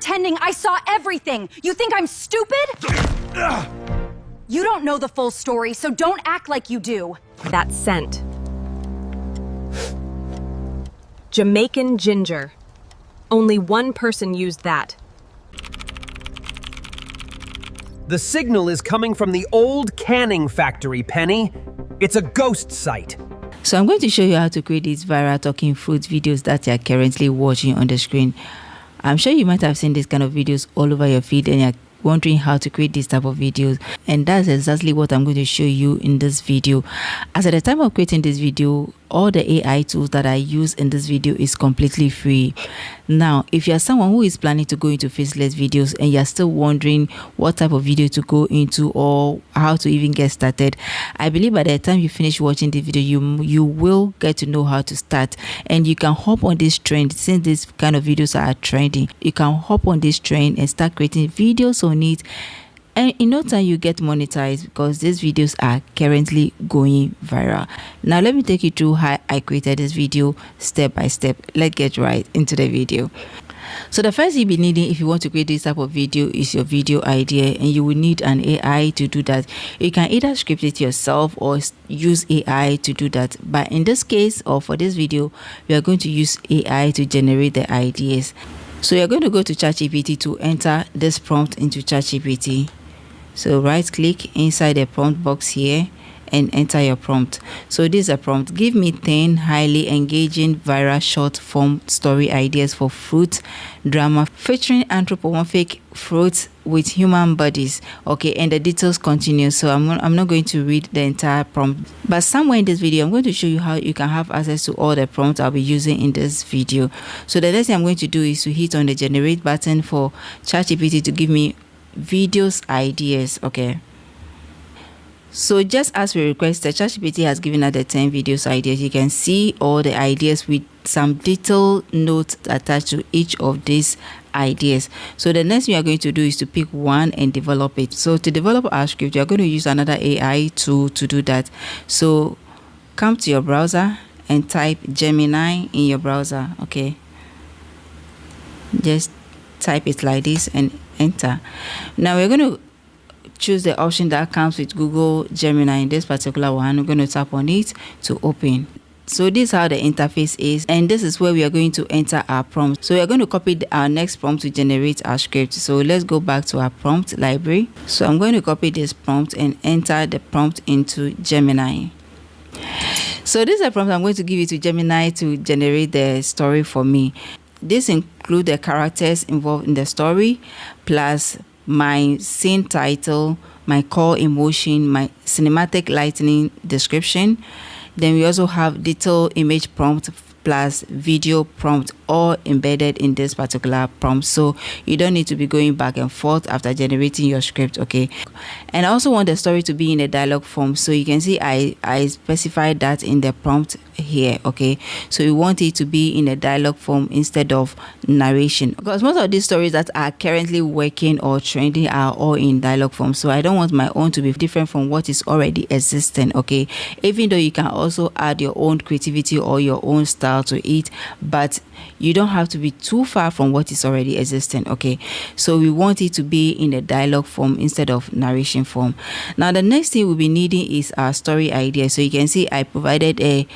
pretending I saw everything. You think I'm stupid? You don't know the full story, so don't act like you do. That scent. Jamaican ginger. Only one person used that. The signal is coming from the old canning factory, Penny. It's a ghost site. So I'm going to show you how to create these viral talking fruit videos that you are currently watching on the screen. I'm sure you might have seen these kind of videos all over your feed and you're wondering how to create this type of videos, and that's exactly what I'm going to show you in this video. As at the time of creating this video, all the AI tools that I use in this video is completely free. Now, if you're someone who is planning to go into faceless videos and you're still wondering what type of video to go into or how to even get started, I believe by the time you finish watching the video, you will get to know how to start, and you can hop on this trend. Since these kind of videos are trending, you can hop on this trend and start creating videos on it, and in no time you get monetized because these videos are currently going viral. Now let me take you through how I created this video step by step. Let's get right into the video. So the first you'll be needing if you want to create this type of video is your video idea, and you will need an AI to do that. You can either script it yourself or use AI to do that, but in this case, or for this video, we are going to use AI to generate the ideas. So you're going to go to ChatGPT to enter this prompt into ChatGPT. So right click inside the prompt box here and enter your prompt. So this is a prompt: give me 10 highly engaging viral short form story ideas for fruit drama featuring anthropomorphic fruits with human bodies. Okay, and the details continue. So I'm not going to read the entire prompt, but somewhere in this video I'm going to show you how you can have access to all the prompts I'll be using in this video. So the next thing I'm going to do is to hit on the generate button for ChatGPT to give me videos ideas. Okay, so just as we requested, ChatGPT has given us the 10 videos ideas. You can see all the ideas with some detailed notes attached to each of these ideas. So the next thing we are going to do is to pick one and develop it. So to develop our script, you are going to use another AI tool to do that. So come to your browser and type Gemini in your browser. Okay, just type it like this and enter. Now we're going to choose the option that comes with Google Gemini. In this particular one, we're going to tap on it to open. So this is how the interface is, and this is where we are going to enter our prompt. So we are going to copy our next prompt to generate our script. So let's go back to our prompt library. So I'm going to copy this prompt and enter the prompt into Gemini. So this is a prompt I'm going to give it to Gemini to generate the story for me. This includes the characters involved in the story, plus my scene title, my core emotion, my cinematic lighting description. Then we also have detailed image prompt plus video prompt, all embedded in this particular prompt, so you don't need to be going back and forth after generating your script. Okay, and I also want the story to be in a dialogue form, so you can see I specified that in the prompt here. Okay, so we want it to be in a dialogue form instead of narration, because most of these stories that are currently working or trending are all in dialogue form, so I don't want my own to be different from what is already existing. Okay, even though you can also add your own creativity or your own style to it, but you don't have to be too far from what is already existing. Okay, so we want it to be in a dialogue form instead of narration form. Now the next thing we'll be needing is our story idea. So you can see I provided a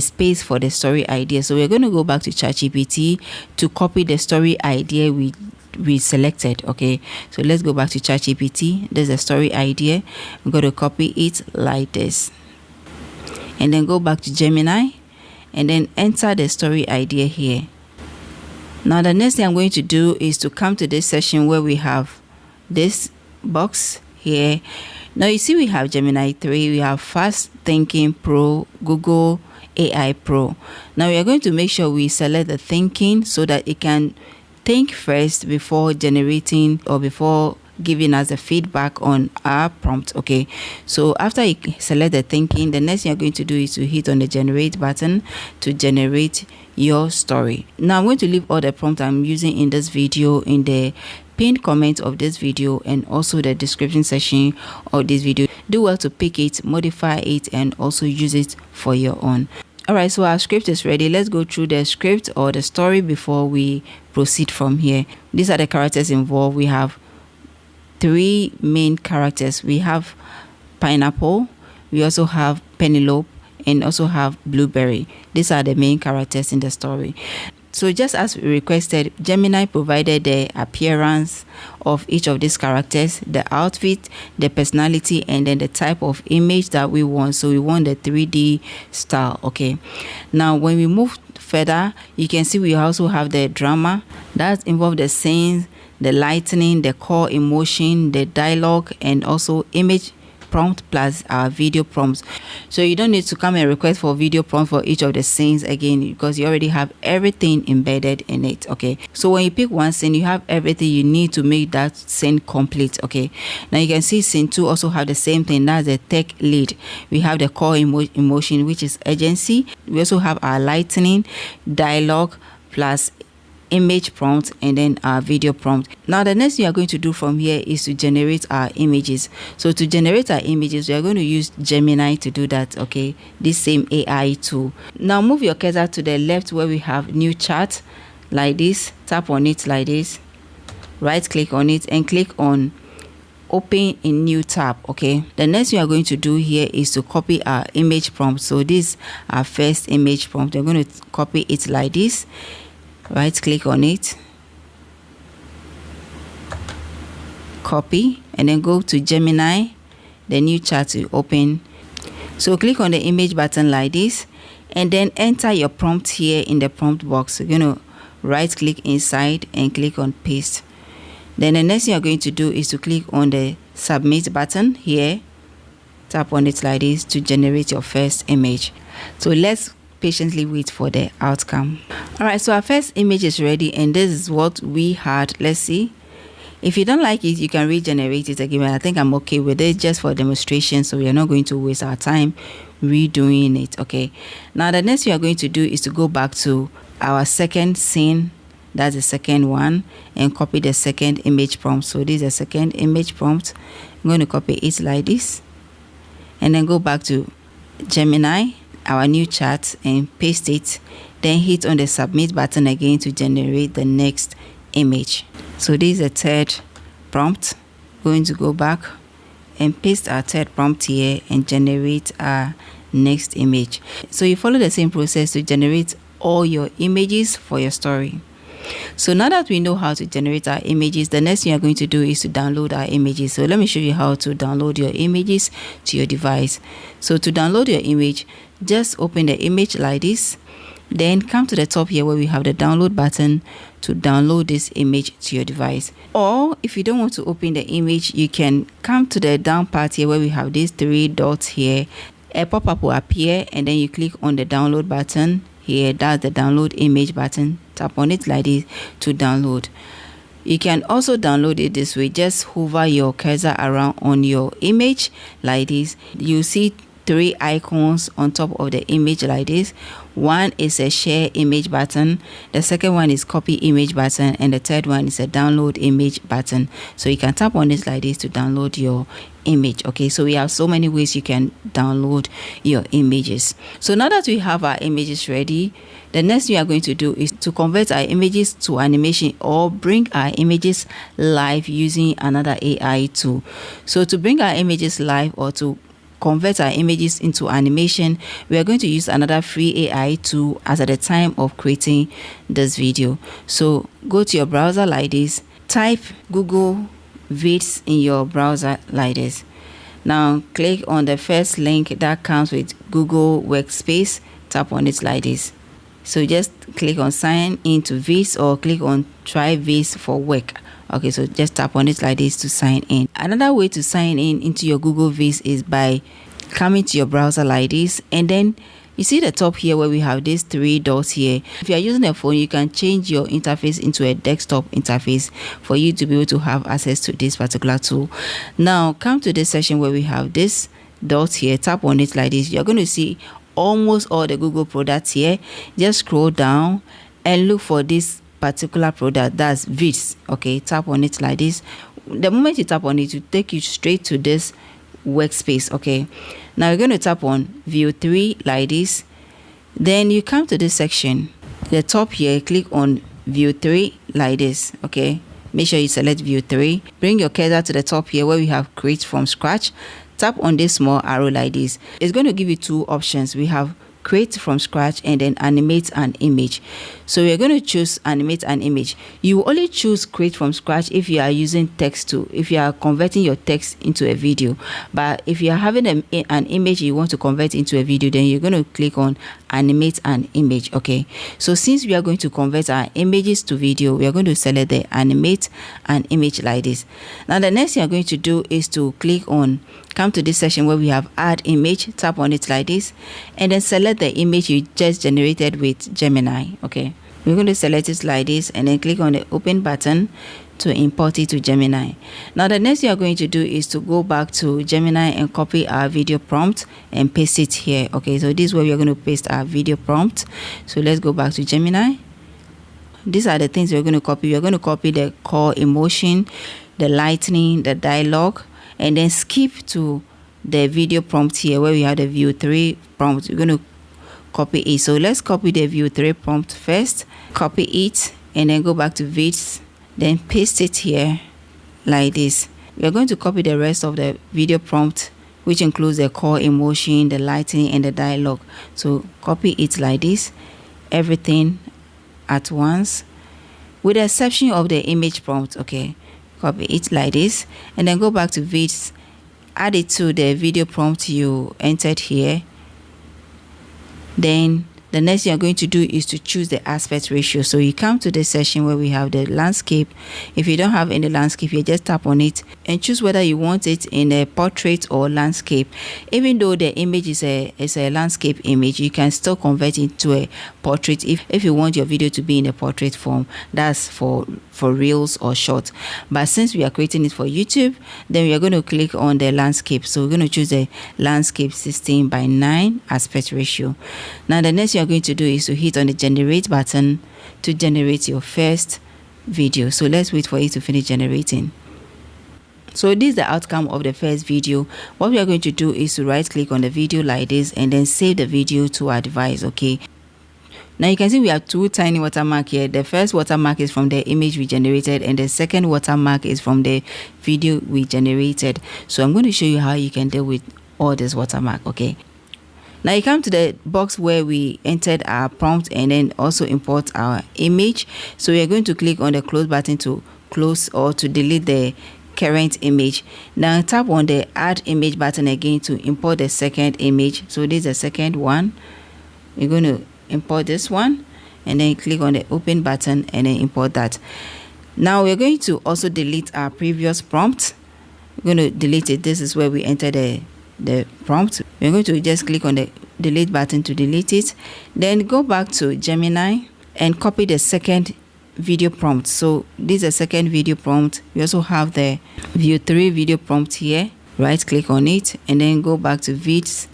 space for the story idea, so we're going to go back to ChatGPT to copy the story idea we selected. Okay, so let's go back to ChatGPT. There's a story idea. I'm going to copy it like this, and then go back to Gemini and then enter the story idea here. Now the next thing I'm going to do is to come to this section where we have this box here. Now you see we have Gemini 3, we have Fast Thinking Pro, Google AI Pro. Now we are going to make sure we select the thinking so that it can think first before generating or before giving us the feedback on our prompt. Okay, so after you select the thinking, the next thing you're going to do is to hit on the generate button to generate your story. Now I'm going to leave all the prompts I'm using in this video in the pinned comment of this video and also the description section of this video. Do well to pick it, modify it, and also use it for your own. All right, so our script is ready. Let's go through the script or the story before we proceed from here. These are the characters involved. We have 3 main characters. We have Pineapple, we also have Penelope, and also have Blueberry. These are the main characters in the story. So just as we requested, Gemini provided the appearance of each of these characters, the outfit, the personality, and then the type of image that we want. So we want the 3D style. Okay, now when we move further, you can see we also have the drama that involves the scenes, the lightning, the core emotion, the dialogue, and also image prompt plus our video prompts. So you don't need to come and request for video prompt for each of the scenes again, because you already have everything embedded in it. Okay, so when you pick one scene, you have everything you need to make that scene complete. Okay, now you can see scene 2 also have the same thing. That's the tech lead. We have the core emotion, which is urgency. We also have our lightning, dialogue plus image prompt, and then our video prompt. Now the next thing we are going to do from here is to generate our images. So to generate our images, we are going to use Gemini to do that. Okay, this same AI tool. Now move your cursor to the left where we have new chat like this. Tap on it like this, right click on it and click on open in new tab. Okay, the next thing we are going to do here is to copy our image prompt. So this is our first image prompt. We're going to copy it like this, right click on it, copy, and then go to Gemini, the new chat will open. So click on the image button like this and then enter your prompt here in the prompt box. You're going to right click inside and click on paste. Then the next thing you're going to do is to click on the submit button here, tap on it like this to generate your first image. So let's patiently wait for the outcome. All right, so our first image is ready and this is what we had. Let's see. If you don't like it, you can regenerate it again. I think I'm okay with it just for demonstration, so we are not going to waste our time redoing it. Okay, now the next we are going to do is to go back to our second scene, that's the second one, and copy the second image prompt. So this is the second image prompt. I'm going to copy it like this and then go back to Gemini, our new chat, and paste it, then hit on the submit button again to generate the next image. So this is the third prompt. Going to go back and paste our third prompt here and generate our next image. So you follow the same process to generate all your images for your story. So now that we know how to generate our images, the next thing you're going to do is to download our images. So let me show you how to download your images to your device. So to download your image, just open the image like this, then come to the top here where we have the download button to download this image to your device. Or if you don't want to open the image, you can come to the down part here where we have these 3 dots here. A pop-up will appear and then you click on the download button here. That's the download image button. Tap on it like this to download. You can also download it this way. Just hover your cursor around on your image like this. You see 3 icons on top of the image like this. One is a share image button, the second one is copy image button, and the third one is a download image button. So you can tap on this like this to download your image. Okay, so we have so many ways you can download your images. So now that we have our images ready, the next thing we are going to do is to convert our images to animation or bring our images live using another AI tool. So to bring our images live or to convert our images into animation, we are going to use another free AI tool as at the time of creating this video. So go to your browser like this, type Google Vids in your browser like this. Now click on the first link that comes with Google Workspace, tap on it like this. So just click on sign into Vids or click on try Vids for work. Okay, so just tap on it like this to sign in. Another way to sign in into your Google Vids is by coming to your browser like this, and then you see the top here where we have these 3 dots here. If you are using a phone, you can change your interface into a desktop interface for you to be able to have access to this particular tool. Now come to this section where we have this dot here, tap on it like this. You're going to see almost all the Google products here. Just scroll down and look for this particular product, that's Vids. Okay, tap on it like this. The moment you tap on it, it will take you straight to this workspace. Okay, now you're going to tap on view 3 like this, Then you come to this section, the top here, click on view 3 like this. Okay, make sure you select view 3. Bring your cursor to the top here where we have create from scratch. Tap on this small arrow like this. It's going to give you two options. We have create from scratch and then animate an image. So we're going to choose animate an image. You will only choose create from scratch if you are using text to, if you are converting your text into a video. But if you are having an image you want to convert into a video, then you're going to click on animate an image. Okay, so since we are going to convert our images to video, we are going to select the animate an image like this. Now the next thing you're going to do is to come to this section where we have add image. Tap on it like this and then select the image you just generated with Gemini. Okay, we're going to select it like this and then click on the open button to import it to Gemini. Now the next thing you're going to do is to go back to Gemini and copy our video prompt and paste it here. Okay, so this is where we're going to paste our video prompt. So let's go back to Gemini. These are the things we're going to copy. We're going to copy the core emotion, the lightning, the dialogue, and then skip to the video prompt here where we have the view 3 prompt. We're going to copy it. So let's copy the view 3 prompt first, copy it, and then go back to vids, then paste it here like this. We're going to copy the rest of the video prompt, which includes the core emotion, the lightning, and the dialogue. So copy it like this, everything at once, with the exception of the image prompt. Okay, copy it like this and then go back to vids, add it to the video prompt you entered here. Then the next thing you're going to do is to choose the aspect ratio. So you come to this section where we have the landscape. If you don't have any landscape, you just tap on it and choose whether you want it in a portrait or landscape. Even though the image is a landscape image, you can still convert it to a portrait if you want your video to be in a portrait form. That's for reels or short. But since we are creating it for YouTube, then we are going to click on the landscape. So we're going to choose the landscape 16:9 aspect ratio. Now the next thing you're going to do is to hit on the generate button to generate your first video. So let's wait for it to finish generating. So this is the outcome of the first video. What we are going to do is to right click on the video like this and then save the video to our device. Okay, now you can see we have two tiny watermark here. The first watermark is from the image we generated and the second watermark is from the video we generated. So I'm going to show you how you can deal with all this watermark. Okay, now you come to the box where we entered our prompt and then also import our image. So we are going to click on the close button to close or to delete the current image. Now tap on the add image button again to import the second image. So this is the second one. We're going to import this one and then click on the open button and then import that. Now we're going to also delete our previous prompt. We're going to delete it. This is where we enter the prompt. We're going to just click on the delete button to delete it. Then go back to Gemini and copy the second video prompt. So this is the second video prompt. We also have the view 3 video prompt here. Right click on it and then go back to vids,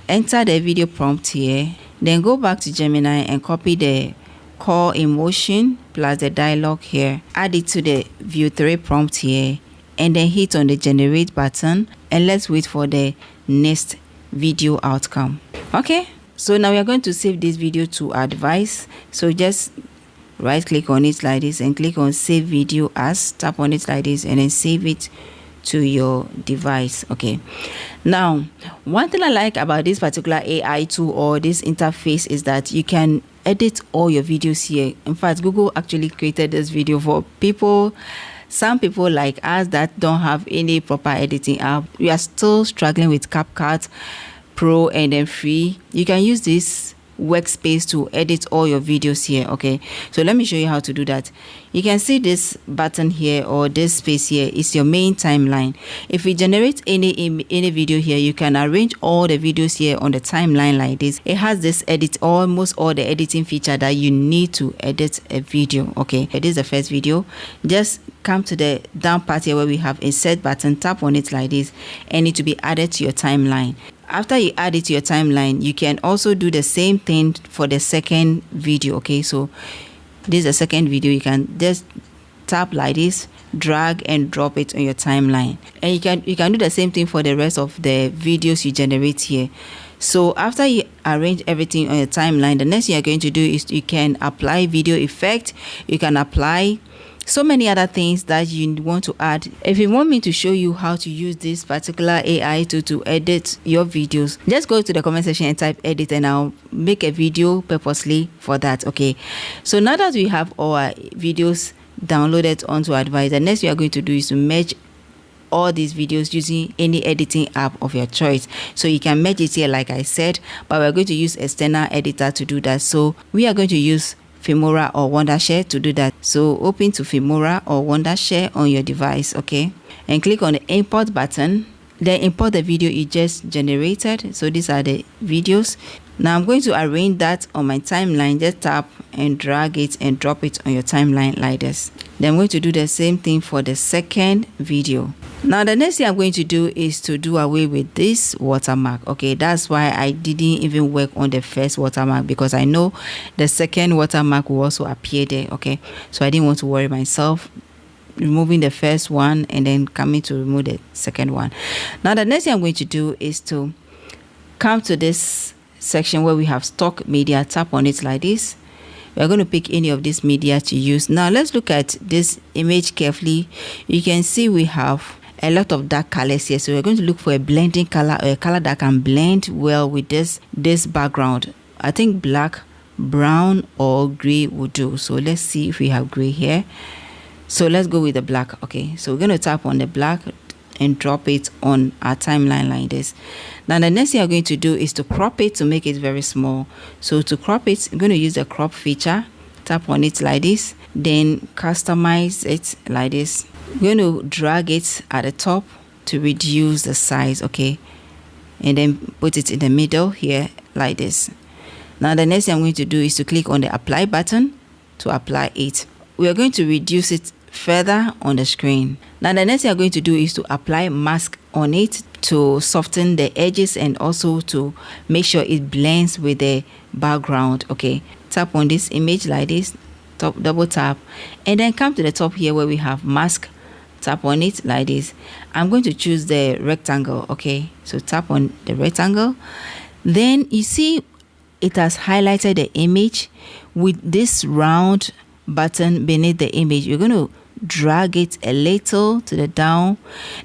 enter the video prompt here, then go back to Gemini and copy the core emotion plus the dialogue here, add it to the view 3 prompt here, and then hit on the generate button and let's wait for the next video outcome. Okay, so now we are going to save this video to our device. So just right click on it like this and click on save video as, tap on it like this and then save it to your device. Okay, now one thing I like about this particular AI tool or this interface is that you can edit all your videos here. In fact, Google actually created this video for people, some people like us that don't have any proper editing app. We are still struggling with CapCut Pro and then free. You can use this workspace to edit all your videos here. Okay, so let me show you how to do that. You can see this button here or this space here is your main timeline. If we generate any video here, you can arrange all the videos here on the timeline like this. It has this almost all the editing feature that you need to edit a video. Okay, it is the first video. Just come to the down part here where we have insert button, tap on it like this and it to be added to your timeline. After you add it to your timeline, you can also do the same thing for the second video. Okay, so this is the second video. You can just tap like this, drag and drop it on your timeline, and you can do the same thing for the rest of the videos you generate here. So after you arrange everything on your timeline, the next thing you're going to do is you can apply video effect. You can apply so many other things that you want to add. If you want me to show you how to use this particular AI to edit your videos, just go to the comment section and type edit, and I'll make a video purposely for that. Okay, so now that we have our videos downloaded onto Advice, the next we are going to do is to merge all these videos using any editing app of your choice. So you can merge it here like I said, but we're going to use external editor to do that. So we are going to use Filmora or Wondershare to do that. So open to Filmora or Wondershare on your device, okay, and click on the import button. Then import the video you just generated. So these are the videos. Now I'm going to arrange that on my timeline. Just tap and drag it and drop it on your timeline like this. Then I'm going to do the same thing for the second video. Now the next thing I'm going to do is to do away with this watermark. Okay, that's why I didn't even work on the first watermark, because I know the second watermark will also appear there. Okay, so I didn't want to worry myself removing the first one and then coming to remove the second one. Now the next thing I'm going to do is to come to this section where we have stock media. Tap on it like this. We're going to pick any of this media to use. Now let's look at this image carefully. You can see we have a lot of dark colors here, so we're going to look for a blending color, or a color that can blend well with this background. I think black, brown or gray would do. So let's see if we have gray here. So let's go with the black. Okay, so we're going to tap on the black and drop it on our timeline like this. Now the next thing I'm going to do is to crop it to make it very small. So to crop it, I'm going to use the crop feature. Tap on it like this, then customize it like this. I'm going to drag it at the top to reduce the size, okay, and then put it in the middle here like this. Now the next thing I'm going to do is to click on the apply button to apply it. We are going to reduce it further on the screen. Now the next thing I'm going to do is to apply mask on it to soften the edges and also to make sure it blends with the background. Okay, tap on this image like this, double tap, and then come to the top here where we have mask. Tap on it like this. I'm going to choose the rectangle. Okay, so tap on the rectangle. Then you see it has highlighted the image with this round button beneath the image. We're going to drag it a little to the down.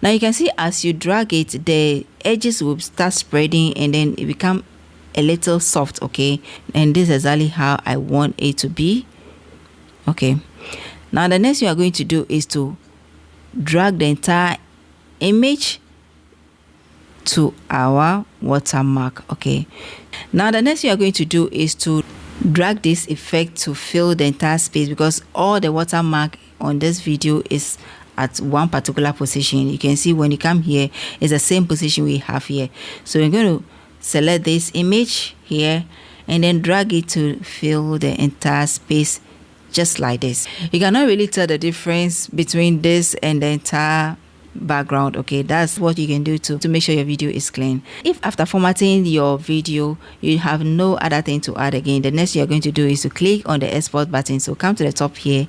Now you can see as you drag it, the edges will start spreading and then it become a little soft. Okay, and this is exactly how I want it to be. Okay, now the next thing we are going to do is to drag the entire image to our watermark. Okay, now the next thing we are going to do is to drag this effect to fill the entire space, because all the watermark on this video is at one particular position. You can see when you come here, it's the same position we have here. So we're going to select this image here and then drag it to fill the entire space just like this. You cannot really tell the difference between this and the entire background. Okay, that's what you can do to make sure your video is clean. If after formatting your video you have no other thing to add again, the next you're going to do is to click on the export button. So come to the top here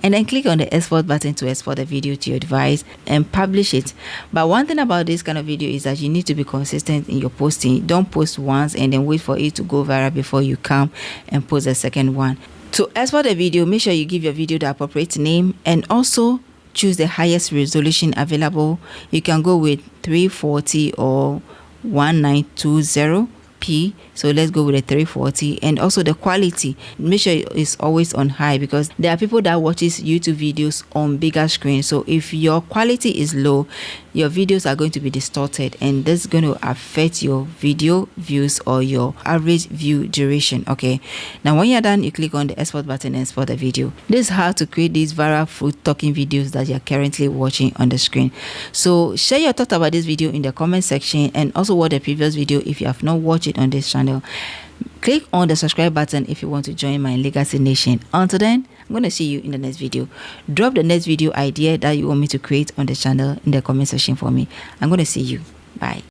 and then click on the export button to export the video to your device and publish it. But one thing about this kind of video is that you need to be consistent in your posting. Don't post once and then wait for it to go viral before you come and post the second one. To export the video, make sure you give your video the appropriate name and also choose the highest resolution available. You can go with 340 or 1920p. So let's go with a 340. And also the quality, make sure it's always on high, because there are people that watches YouTube videos on bigger screen. So if your quality is low, your videos are going to be distorted and this is going to affect your video views or your average view duration. Okay, now when you're done, you click on the export button and export the video. This is how to create these viral food talking videos that you're currently watching on the screen. So share your thoughts about this video in the comment section and also watch the previous video if you have not watched it on this channel. Click on the subscribe button if you want to join my Legacy Nation. Until then, I'm going to see you in the next video. Drop the next video idea that you want me to create on the channel in the comment section for me. I'm going to see you. Bye.